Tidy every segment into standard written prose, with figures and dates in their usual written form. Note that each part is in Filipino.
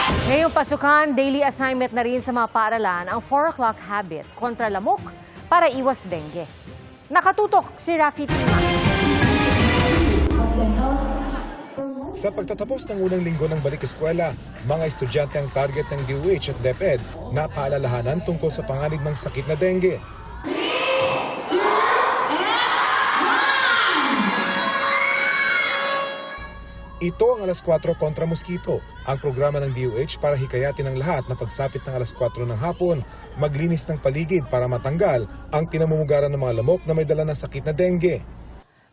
Ngayong pasukan, daily assignment na rin sa mga paaralan ang 4 o'clock habit kontra lamok para iwas dengue. Nakatutok si Rafi Tima. Sa pagtatapos ng unang linggo ng balik eskwela, mga estudyante ang target ng DOH at DepEd na paalalahanan tungkol sa panganib ng sakit na dengue. Ito ang alas 4 kontra mosquito, ang programa ng DOH para hikayatin ang lahat na pagsapit ng alas 4 ng hapon, maglinis ng paligid para matanggal ang pinamumugaran ng mga lamok na may dala ng sakit na dengue.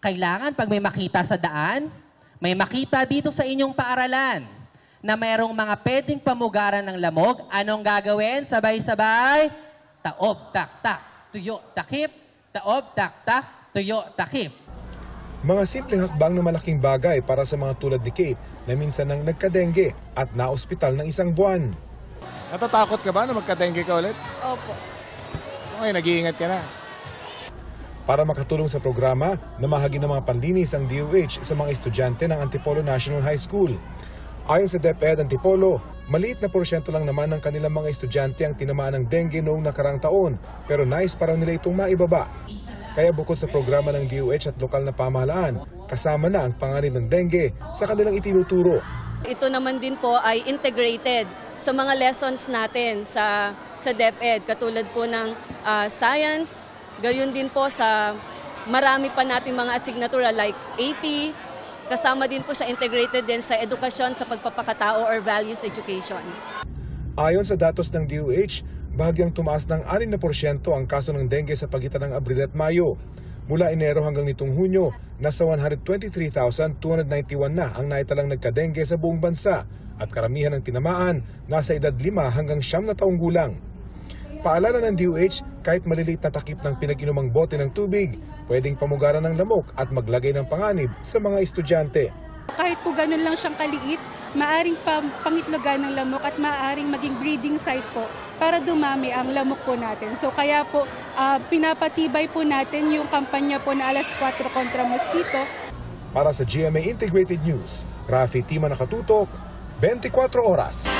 Kailangan pag may makita sa daan, may makita dito sa inyong paaralan na mayroong mga pwedeng pamugaran ng lamok, anong gagawin? Sabay-sabay, taob, tak-tak, tuyo, takip, taob, tak-tak, tuyo, takip. Mga simpleng hakbang na malaking bagay para sa mga tulad ni Kate na minsan nang nagka-dengue at na-ospital ng 1 buwan. Natatakot ka ba na magka-dengue ka ulit? Opo. Okay, nag-iingat ka na. Para makatulong sa programa, namahagi ng mga panlinis ang DOH sa mga estudyante ng Antipolo National High School. Ayon sa DepEd Antipolo, maliit na porsyento lang naman ng kanilang mga estudyante ang tinamaan ng dengue noong nakaraang taon, pero nais pa raw nila itong maibaba. Kaya bukod sa programa ng DOH at lokal na pamahalaan, kasama na ang panganib ng dengue sa kanilang itinuturo. Ito naman din po ay integrated sa mga lessons natin sa DepEd, katulad po ng science, gayon din po sa marami pa nating mga asignatura like AP, kasama din po siya integrated din sa edukasyon sa pagpapakatao or values education. Ayon sa datos ng DOH, bahagyang tumaas ng 6% ang kaso ng dengue sa pagitan ng Abril at Mayo. Mula Enero hanggang nitong Hunyo, nasa 123,291 na ang naitalang nagka-dengue sa buong bansa at karamihan ng tinamaan nasa edad 5 hanggang 9 na taong gulang. Paalala ng DOH, kahit maliliit na takip ng pinag-inumang bote ng tubig, pwedeng pamugaran ng lamok at maglagay ng panganib sa mga estudyante. Kahit po ganun lang siyang kaliit, maaring pangitlogan ng lamok at maaring maging breeding site po para dumami ang lamok po natin. So kaya po pinapatibay po natin yung kampanya po na alas 4 kontra mosquito. Para sa GMA Integrated News, Rafi Tima, nakatutok, 24 oras.